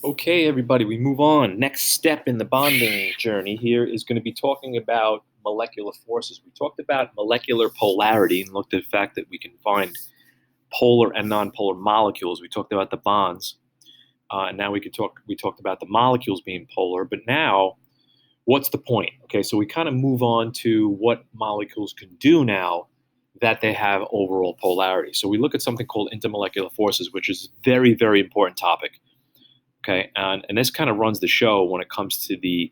Okay, everybody, we move on. Next step in the bonding journey here is going to be talking about molecular forces. We talked about molecular polarity and looked at the fact that we can find polar and nonpolar molecules. We talked about the bonds, and now We talked about the molecules being polar, but now, what's the point? Okay, so we kind of move on to what molecules can do now that they have overall polarity. So we look at something called intermolecular forces, which is a very, very important topic. Okay, and this kind of runs the show when it comes to the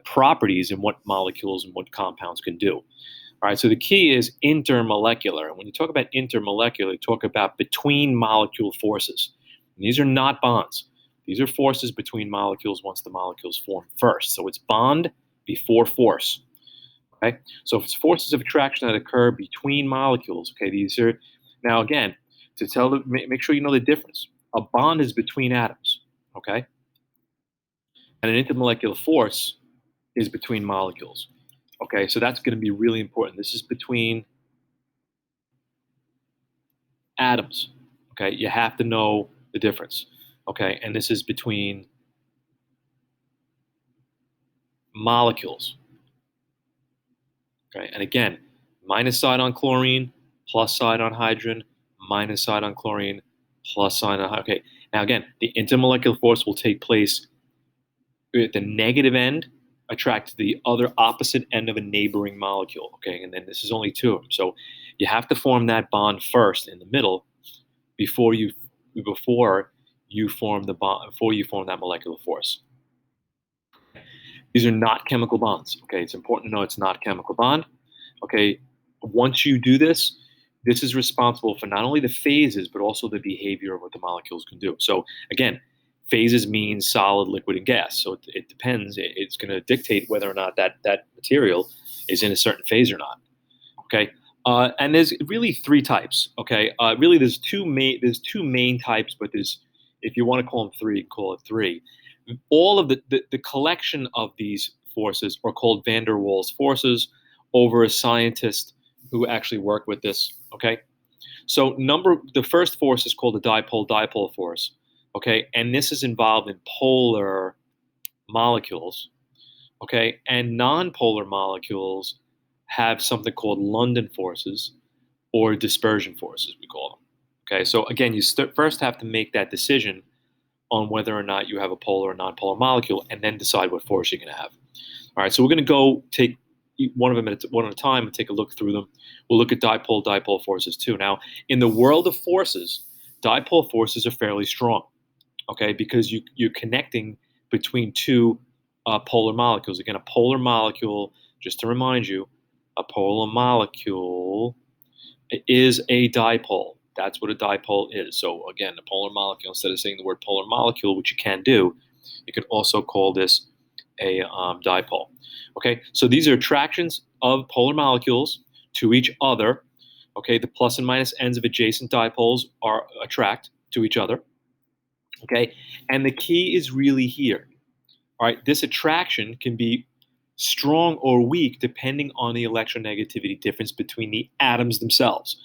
properties and what molecules and what compounds can do. All right, so the key is intermolecular. And when you talk about intermolecular, you talk about between molecule forces. And these are not bonds. These are forces between molecules once the molecules form first. So it's bond before force. Okay, so if it's forces of attraction that occur between molecules. Okay, these are now again to make sure you know the difference. A bond is between atoms. Okay, and an intermolecular force is between molecules. Okay, so that's going to be really important. This is between atoms. Okay, you have to know the difference. Okay, and this is between molecules. Okay, and again, minus side on chlorine, plus side on hydrogen, minus side on chlorine, plus side on hydrogen. Okay, now again, the intermolecular force will take place at the negative end attract to the other opposite end of a neighboring molecule. Okay, and then this is only two of them. So you have to form that bond first in the middle before you form the bond before you form that molecular force. These are not chemical bonds. Okay, it's important to know it's not a chemical bond. Okay, once you do this, this is responsible for not only the phases but also the behavior of what the molecules can do. So again, phases mean solid, liquid, and gas. So it depends. It's going to dictate whether or not that material is in a certain phase or not. Okay, and there's really three types. Okay, really there's two main types, but there's if you want to call them three, call it three. All of the collection of these forces are called van der Waals forces over a scientist who actually worked with this. Okay, so the first force is called the dipole-dipole force. Okay, and this is involved in polar molecules. Okay, and non-polar molecules have something called London forces or dispersion forces, we call them. Okay, so again, you first have to make that decision on whether or not you have a polar or non-polar molecule, and then decide what force you're going to have. All right, so we're going to go take one of them one at a time and take a look through them. We'll look at dipole-dipole forces too. Now, in the world of forces, dipole forces are fairly strong, okay, because you're connecting between two polar molecules. Again, a polar molecule, just to remind you, a polar molecule is a dipole. That's what a dipole is. So again, a polar molecule, instead of saying the word polar molecule, which you can do, you can also call this a dipole. Okay, so these are attractions of polar molecules to each other. Okay, the plus and minus ends of adjacent dipoles are attract to each other. Okay, and the key is really here. All right, this attraction can be strong or weak depending on the electronegativity difference between the atoms themselves.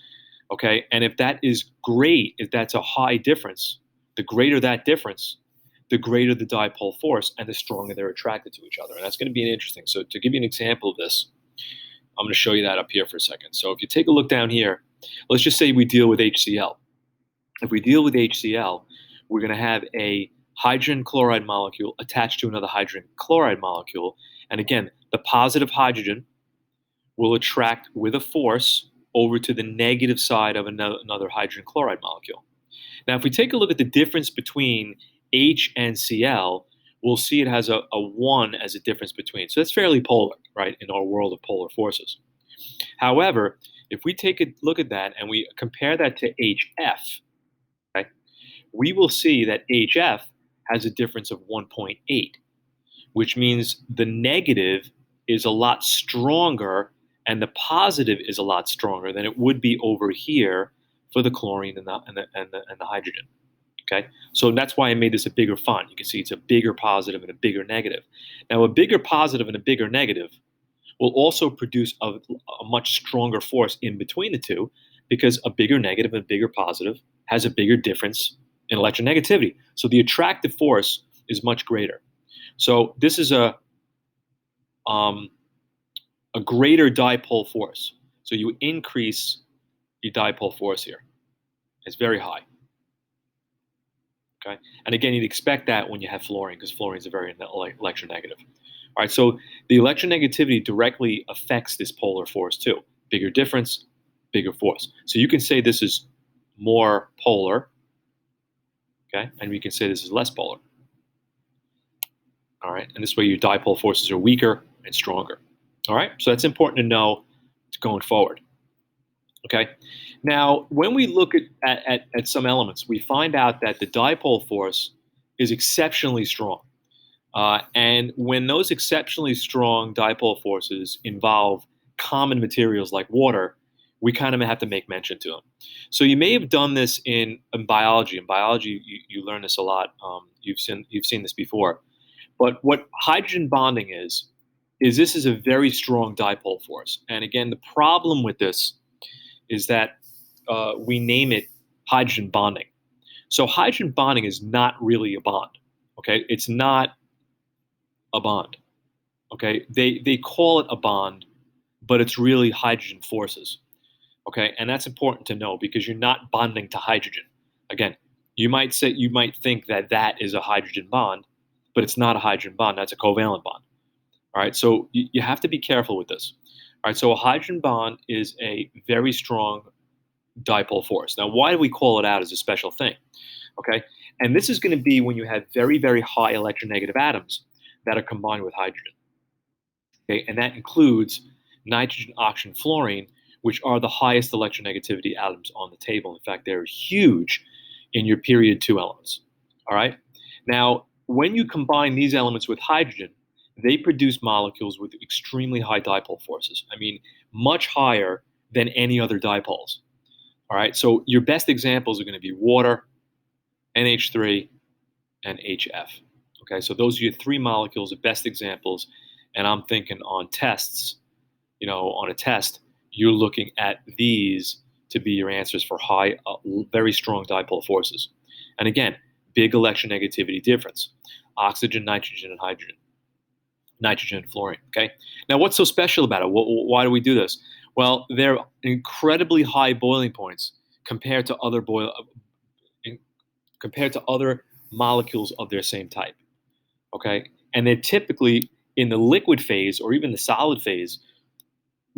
Okay, and if that is great, if that's a high difference, the greater that difference, the greater the dipole force and the stronger they're attracted to each other. And that's going to be interesting. So to give you an example of this, I'm going to show you that up here for a second. So if you take a look down here, let's just say we deal with HCl. If we deal with HCl, we're going to have a hydrogen chloride molecule attached to another hydrogen chloride molecule. And again, the positive hydrogen will attract with a force over to the negative side of another hydrogen chloride molecule. Now, if we take a look at the difference between H and Cl, we'll see it has a 1 as a difference between. So that's fairly polar, right, in our world of polar forces. However, if we take a look at that and we compare that to HF, okay, we will see that HF has a difference of 1.8, which means the negative is a lot stronger and the positive is a lot stronger than it would be over here for the chlorine and the hydrogen. Okay, so that's why I made this a bigger font. You can see it's a bigger positive and a bigger negative. Now, a bigger positive and a bigger negative will also produce a much stronger force in between the two, because a bigger negative and a bigger positive has a bigger difference in electronegativity. So the attractive force is much greater. So this is um, a greater dipole force. So you increase your dipole force here. It's very high. Okay, and again, you'd expect that when you have fluorine because fluorine is a very electronegative. All right, so the electronegativity directly affects this polar force too. Bigger difference, bigger force. So you can say this is more polar, okay, and we can say this is less polar. All right, and this way your dipole forces are weaker and stronger. All right, so that's important to know going forward. Okay, now when we look at some elements, we find out that the dipole force is exceptionally strong. And when those exceptionally strong dipole forces involve common materials like water, we kind of have to make mention to them. So you may have done this in biology. In biology, you learn this a lot. You've seen this before. But what hydrogen bonding is this is a very strong dipole force. And again, the problem with this is that we name it hydrogen bonding. So hydrogen bonding is not really a bond. Okay, it's not a bond. Okay, they call it a bond, but it's really hydrogen forces. Okay, and that's important to know because you're not bonding to hydrogen. Again, you might think that that is a hydrogen bond, but it's not a hydrogen bond. That's a covalent bond. All right, so you have to be careful with this. All right, so a hydrogen bond is a very strong dipole force. Now, why do we call it out as a special thing? Okay, and this is going to be when you have very, very high electronegative atoms that are combined with hydrogen. Okay, and that includes nitrogen, oxygen, fluorine, which are the highest electronegativity atoms on the table. In fact, they're huge in your period 2 elements. All right. Now, when you combine these elements with hydrogen, they produce molecules with extremely high dipole forces. I mean, much higher than any other dipoles. All right. So your best examples are going to be water, NH3, and HF. Okay. So those are your 3 molecules, the best examples. And I'm thinking on tests, on a test, you're looking at these to be your answers for high, very strong dipole forces. And again, big electronegativity difference. Oxygen, nitrogen, and hydrogen. Nitrogen and fluorine, okay? Now, what's so special about it? Why do we do this? Well, they're incredibly high boiling points compared to compared to other molecules of their same type, okay? And they're typically in the liquid phase or even the solid phase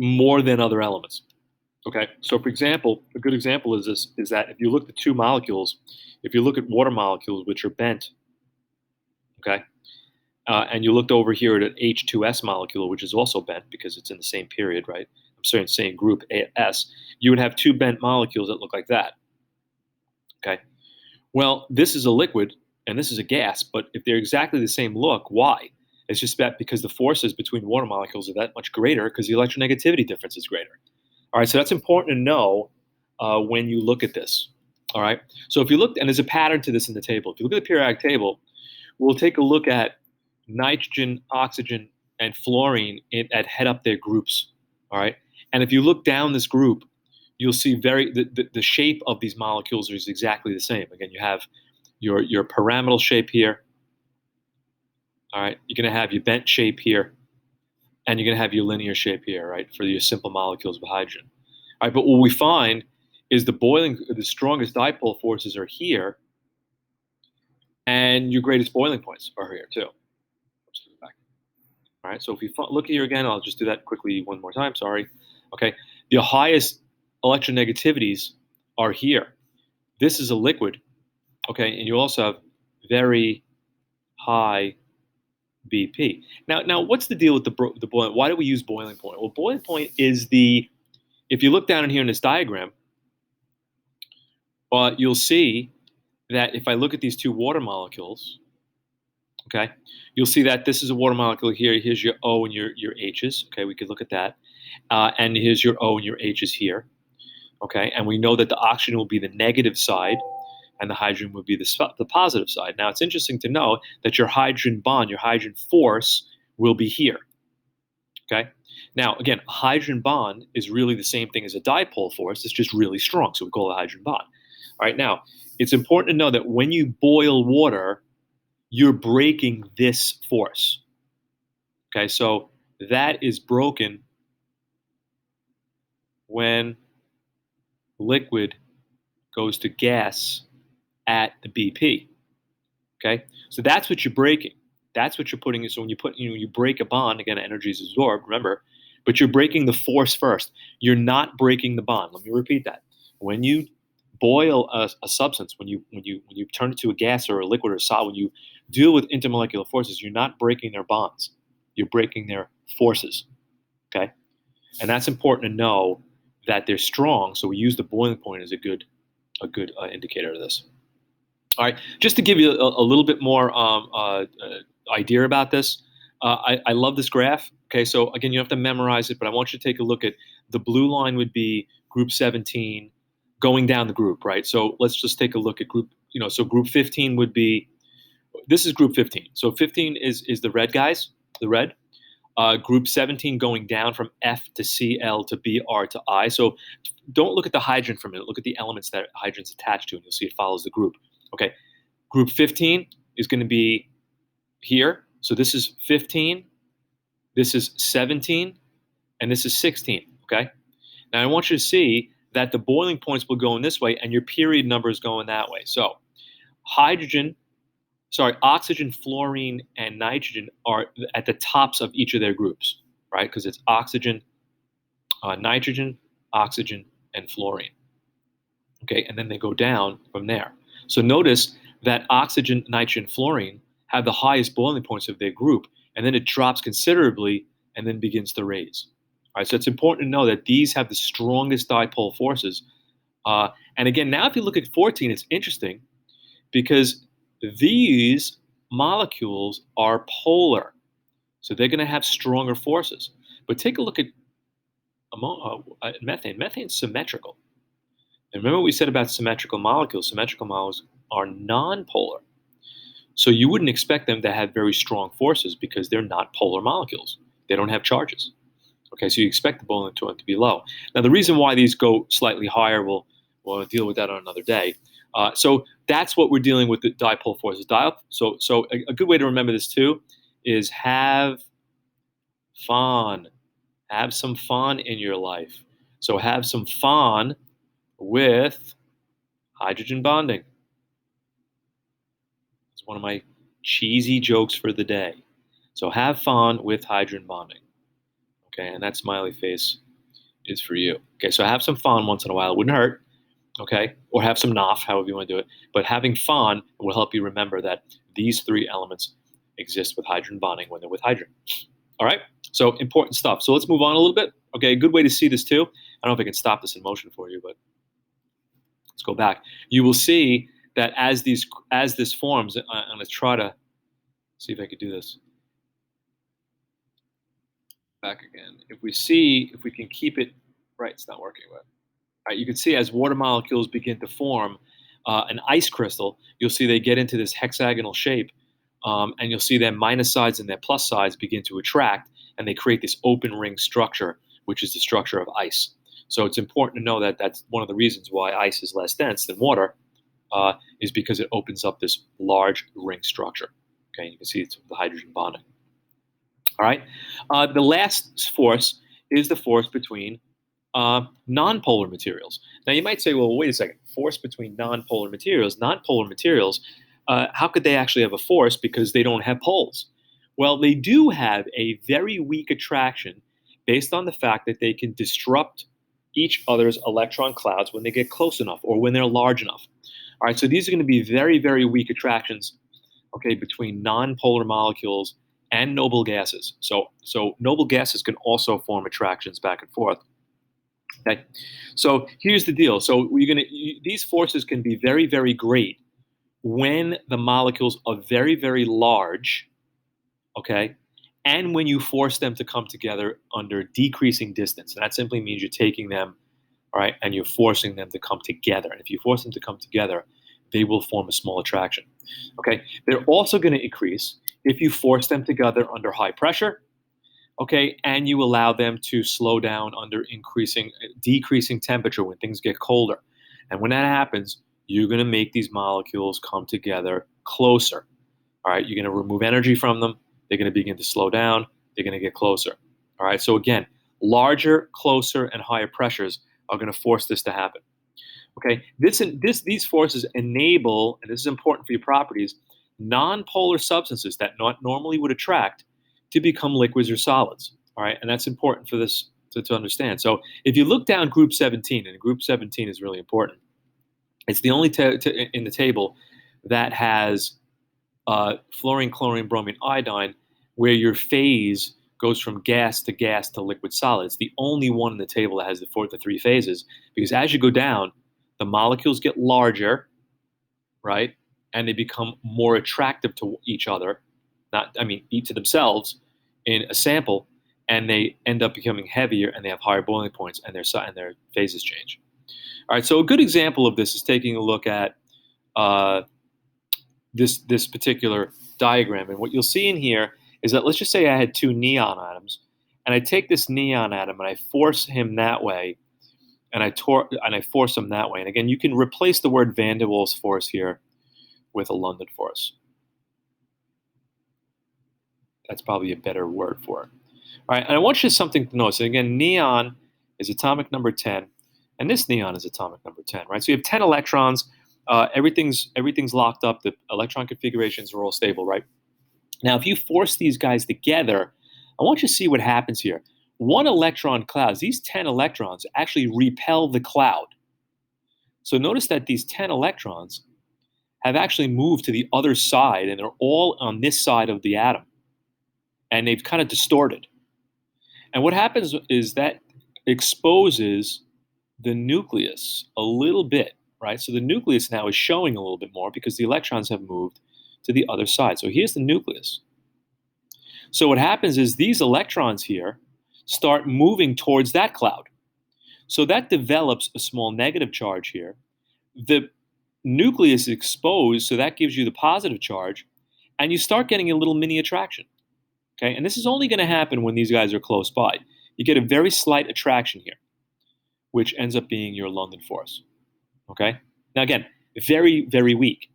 more than other elements. Okay, so for example, a good example is that if you look at 2 molecules, if you look at water molecules which are bent, okay, and you looked over here at an H2S molecule which is also bent because it's in the same period, right? I'm sorry, same group S. You would have 2 bent molecules that look like that. Okay, well, this is a liquid and this is a gas, but if they're exactly the same look, why? It's just that because the forces between water molecules are that much greater because the electronegativity difference is greater. All right, so that's important to know when you look at this. All right, so if you look, and there's a pattern to this in the table. If you look at the periodic table, we'll take a look at nitrogen, oxygen, and fluorine head up their groups. All right, and if you look down this group, you'll see the shape of these molecules is exactly the same. Again, you have your pyramidal shape here. All right, you're going to have your bent shape here, and you're going to have your linear shape here, right, for your simple molecules of hydrogen. All right, but what we find is the strongest dipole forces are here, and your greatest boiling points are here too. All right, so if we look here again, I'll just do that quickly one more time. Sorry. Okay, the highest electronegativities are here. This is a liquid. Okay, and you also have very high BP. Now, what's the deal with the boiling? Why do we use boiling point? Well, boiling point is if you look down in here in this diagram, you'll see that if I look at these 2 water molecules, okay, you'll see that this is a water molecule here. Here's your O and your H's. Okay, we could look at that. And here's your O and your H's here. Okay, and we know that the oxygen will be the negative side and the hydrogen would be the positive side. Now, it's interesting to know that your hydrogen bond, your hydrogen force, will be here. Okay. Now, again, a hydrogen bond is really the same thing as a dipole force. It's just really strong, so we call it a hydrogen bond. All right. Now, it's important to know that when you boil water, you're breaking this force. Okay, so that is broken when liquid goes to gas at the BP. Okay, so that's what you're breaking. That's what you're putting. So when you break a bond, again, energy is absorbed. Remember, but you're breaking the force first. You're not breaking the bond. Let me repeat that. When you boil a substance, when you turn it to a gas or a liquid or a solid, when you deal with intermolecular forces, you're not breaking their bonds. You're breaking their forces. Okay, and that's important to know that they're strong. So we use the boiling point as a good indicator of this. All right, just to give you a little bit more idea about this, I love this graph. Okay, so again, you have to memorize it, but I want you to take a look at the blue line would be group 17 going down the group, right? So let's just take a look at so group 15 would be, this is group 15. So 15 is the red guys, the red. Group 17 going down from F to Cl to Br to I. So don't look at the hydrogen for a minute. Look at the elements that hydrogen's attached to, and you'll see it follows the group. Okay, group 15 is going to be here. So this is 15, this is 17, and this is 16. Okay, now I want you to see that the boiling points will go in this way, and your period number is going that way. So oxygen, fluorine, and nitrogen are at the tops of each of their groups, right? Because it's oxygen, nitrogen, oxygen, and fluorine. Okay, and then they go down from there. So notice that oxygen, nitrogen, fluorine have the highest boiling points of their group, and then it drops considerably and then begins to raise. All right, so it's important to know that these have the strongest dipole forces. And again, now if you look at 14, it's interesting because these molecules are polar, so they're going to have stronger forces. But take a look at methane. Methane's symmetrical. And remember what we said about symmetrical molecules? Symmetrical molecules are nonpolar. So you wouldn't expect them to have very strong forces because they're not polar molecules. They don't have charges. Okay, so you expect the boiling point to be low. Now, the reason why these go slightly higher, we'll deal with that on another day. So that's what we're dealing with the dipole forces. So a good way to remember this too is have fun. Have some fun in your life. So have some fun with hydrogen bonding. It's one of my cheesy jokes for the day. So have fun with hydrogen bonding. Okay, and that smiley face is for you. Okay, so have some fun once in a while. It wouldn't hurt. Okay, or have some nof, however you want to do it. But having fun will help you remember that these three elements exist with hydrogen bonding when they're with hydrogen. All right, so important stuff. So let's move on a little bit. Okay, a good way to see this too. I don't know if I can stop this in motion for you, but let's go back. You will see that as this forms, I'm going to try to see if I could do this. Back again. If we can keep it right, it's not working. But right, you can see as water molecules begin to form an ice crystal, you'll see they get into this hexagonal shape, and you'll see their minus sides and their plus sides begin to attract, and they create this open ring structure, which is the structure of ice. So it's important to know that that's one of the reasons why ice is less dense than water, is because it opens up this large ring structure. Okay, you can see it's the hydrogen bonding. All right. The last force is the force between nonpolar materials. Now, you might say, well, wait a second. Force between nonpolar materials. Nonpolar materials, how could they actually have a force because they don't have poles? Well, they do have a very weak attraction based on the fact that they can disrupt each other's electron clouds when they get close enough or when they're large enough. All right, so these are going to be very, very weak attractions, okay, between nonpolar molecules and noble gases. So noble gases can also form attractions back and forth. Okay, so here's the deal. So these forces can be very, very great when the molecules are very, very large. Okay, and when you force them to come together under decreasing distance. And that simply means you're taking them, all right, and you're forcing them to come together. And if you force them to come together, they will form a small attraction. Okay, they're also going to increase if you force them together under high pressure, okay, and you allow them to slow down under decreasing temperature when things get colder. And when that happens, you're going to make these molecules come together closer. All right, you're going to remove energy from them. They're going to begin to slow down. They're going to get closer. All right, so again, larger, closer, and higher pressures are going to force this to happen. Okay, these forces enable, and this is important for your properties, non-polar substances that not normally would attract to become liquids or solids. All right, and that's important for this to understand. So if you look down group 17, and group 17 is really important, it's the only in the table that has fluorine, chlorine, bromine, iodine, where your phase goes from gas to liquid solid. It's the only one in the table that has the three phases, because as you go down, the molecules get larger, right? And they become more attractive to each other, each to themselves in a sample, and they end up becoming heavier and they have higher boiling points and their phases change. All right, so a good example of this is taking a look at uh, this particular diagram. And what you'll see in here is that, let's just say I had two neon atoms, and I take this neon atom and I force him that way, and I force him that way. And again, you can replace the word van der Waals force here with a London force. That's probably a better word for it. All right, and I want you something to notice. And again, neon is atomic number 10, and this neon is atomic number 10, right? So you have 10 electrons. Everything's locked up. The electron configurations are all stable, right? Now, if you force these guys together, I want you to see what happens here. One electron clouds, these 10 electrons actually repel the cloud. So notice that these 10 electrons have actually moved to the other side, and they're all on this side of the atom. And they've kind of distorted. And what happens is that exposes the nucleus a little bit, right? So the nucleus now is showing a little bit more because the electrons have moved to the other side. So here's the nucleus. So what happens is these electrons here start moving towards that cloud. So that develops a small negative charge here. The nucleus is exposed, so that gives you the positive charge, and you start getting a little mini attraction. Okay, and this is only going to happen when these guys are close by. You get a very slight attraction here, which ends up being your London force. Okay, now again, very, very weak.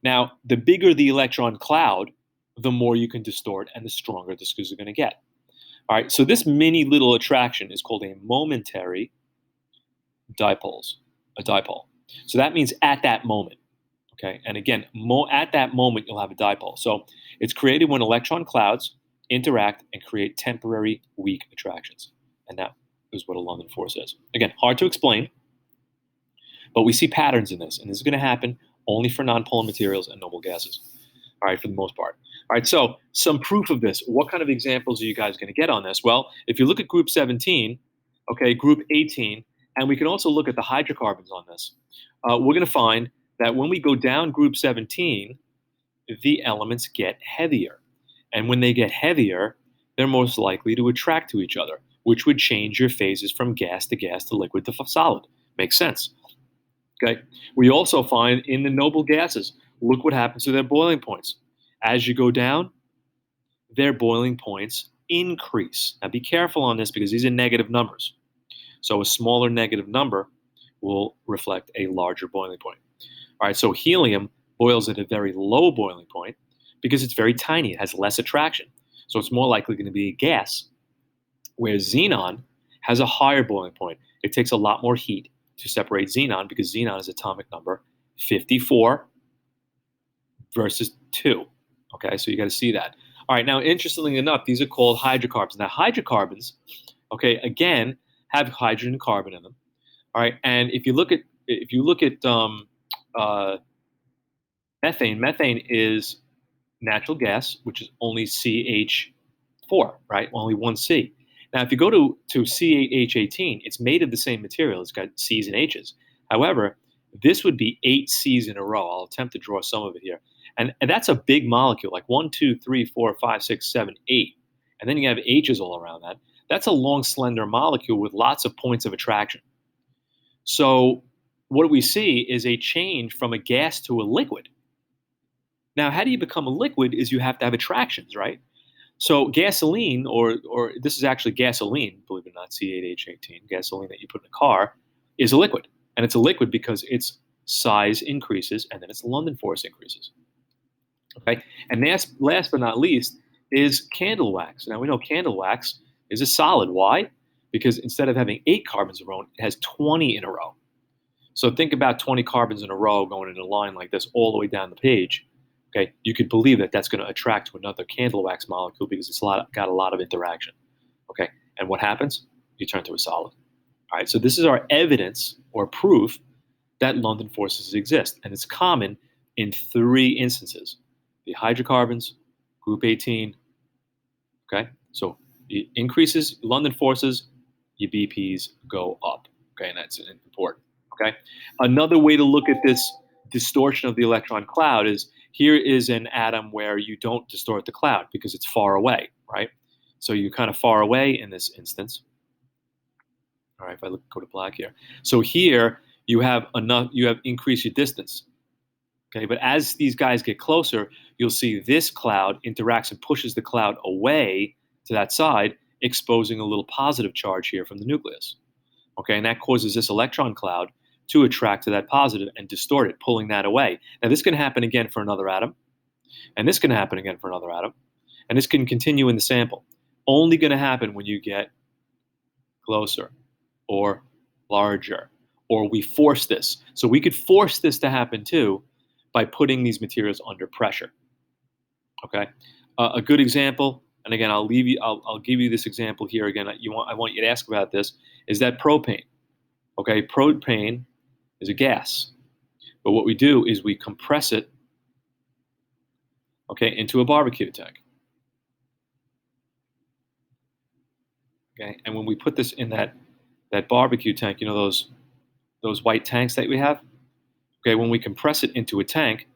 Now, the bigger the electron cloud, the more you can distort and the stronger the screws are going to get. All right, so this mini little attraction is called a momentary a dipole. So that means at that moment. Okay, and again, at that moment, you'll have a dipole. So it's created when electron clouds interact and create temporary weak attractions. And that is what a London force is. Again, hard to explain, but we see patterns in this. And this is going to happen only for nonpolar materials and noble gases. All right, for the most part. All right, so some proof of this. What kind of examples are you guys going to get on this? Well, if you look at group 17, okay, group 18, and we can also look at the hydrocarbons on this, we're going to find that when we go down group 17, the elements get heavier. And when they get heavier, they're most likely to attract to each other, which would change your phases from gas to liquid to solid. Makes sense. Okay. We also find in the noble gases, look what happens to their boiling points. As you go down, their boiling points increase. Now be careful on this because these are negative numbers. So a smaller negative number will reflect a larger boiling point. All right, so helium boils at a very low boiling point because it's very tiny. It has less attraction. So it's more likely going to be a gas, whereas xenon has a higher boiling point. It takes a lot more heat to separate xenon because xenon is atomic number 54 versus 2. Okay, so you got to see that. All right, now interestingly enough, these are called hydrocarbons. Now hydrocarbons, okay, again, have hydrogen and carbon in them. All right, and if you look at methane is natural gas, which is only CH4, right? Only one C. Now, if you go to CH18, it's made of the same material. It's got C's and H's. However, this would be 8 C's in a row. I'll attempt to draw some of it here. And that's a big molecule, like 1, 2, 3, 4, 5, 6, 7, 8. And then you have H's all around that. That's a long, slender molecule with lots of points of attraction. So what we see is a change from a gas to a liquid. Now, how do you become a liquid is you have to have attractions, right? So gasoline, or this is actually gasoline, believe it or not, C8H18, gasoline that you put in a car, is a liquid. And it's a liquid because its size increases and then its London force increases. Okay, and last but not least is candle wax. Now we know candle wax is a solid. Why? Because instead of having 8 carbons in a row, it has 20 in a row. So think about 20 carbons in a row going in a line like this all the way down the page. Okay, you could believe that that's going to attract to another candle wax molecule because it's got a lot of interaction. Okay, and what happens? You turn to a solid. All right, so this is our evidence or proof that London forces exist, and it's common in 3 instances: the hydrocarbons, group 18. Okay, so it increases London forces, your BPs go up. Okay, and that's important. Okay, another way to look at this distortion of the electron cloud is here is an atom where you don't distort the cloud because it's far away, right? So you're kind of far away in this instance. All right, if I go to black here. So here you have increased your distance. Okay, but as these guys get closer, you'll see this cloud interacts and pushes the cloud away to that side, exposing a little positive charge here from the nucleus. Okay, and that causes this electron cloud to attract to that positive and distort it, pulling that away. Now, this can happen again for another atom, and this can happen again for another atom, and this can continue in the sample. Only going to happen when you get closer or larger, or we force this. So we could force this to happen too by putting these materials under pressure. Okay, a good example, and again, I'll give you this example here again. I want you to ask about this. Is that propane? Okay, propane is a gas, but what we do is we compress it, okay, into a barbecue tank. Okay, and when we put this in that barbecue tank, you know those white tanks that we have. Okay, when we compress it into a tank,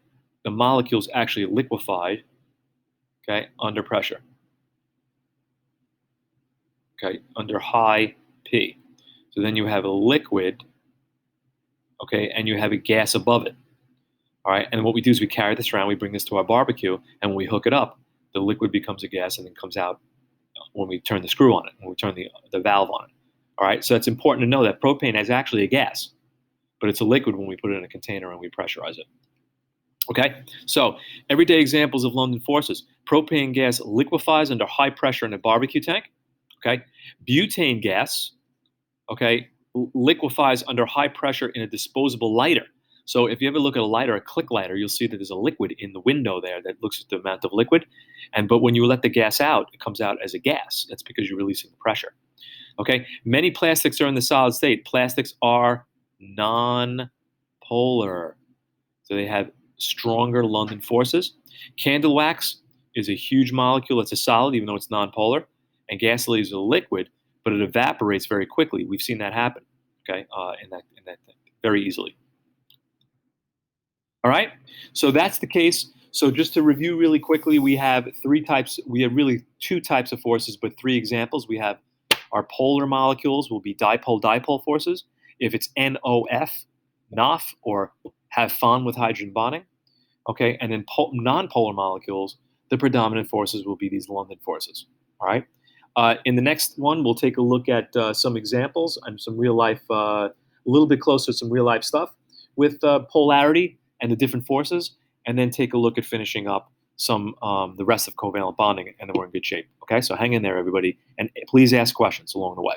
the molecules actually liquefied, okay, under pressure. Okay, under high P. So then you have a liquid, okay, and you have a gas above it. All right, and what we do is we carry this around, we bring this to our barbecue, and when we hook it up, the liquid becomes a gas and then comes out when we turn the screw on it, when we turn the valve on it. All right, so it's important to know that propane is actually a gas, but it's a liquid when we put it in a container and we pressurize it. Okay, so everyday examples of London forces. Propane gas liquefies under high pressure in a barbecue tank. Okay, butane gas, okay, liquefies under high pressure in a disposable lighter. So if you ever look at a lighter, a click lighter, you'll see that there's a liquid in the window there that looks at the amount of liquid. But when you let the gas out, it comes out as a gas. That's because you're releasing the pressure. Okay, many plastics are in the solid state. Plastics are non-polar. So they have stronger London forces. Candle wax is a huge molecule. It's a solid, even though it's nonpolar. And gasoline is a liquid, but it evaporates very quickly. We've seen that happen, okay, in that thing very easily. All right, so that's the case. So just to review really quickly, we have 3 types. We have really 2 types of forces, but 3 examples. We have our polar molecules will be dipole-dipole forces. If it's NOF, NOF, or have fun with hydrogen bonding. Okay, and then non-polar molecules, the predominant forces will be these London forces. All right. In the next one, we'll take a look at some examples and some real life, a little bit closer to some real life stuff with polarity and the different forces, and then take a look at finishing up some the rest of covalent bonding, and then we're in good shape. Okay, so hang in there, everybody, and please ask questions along the way.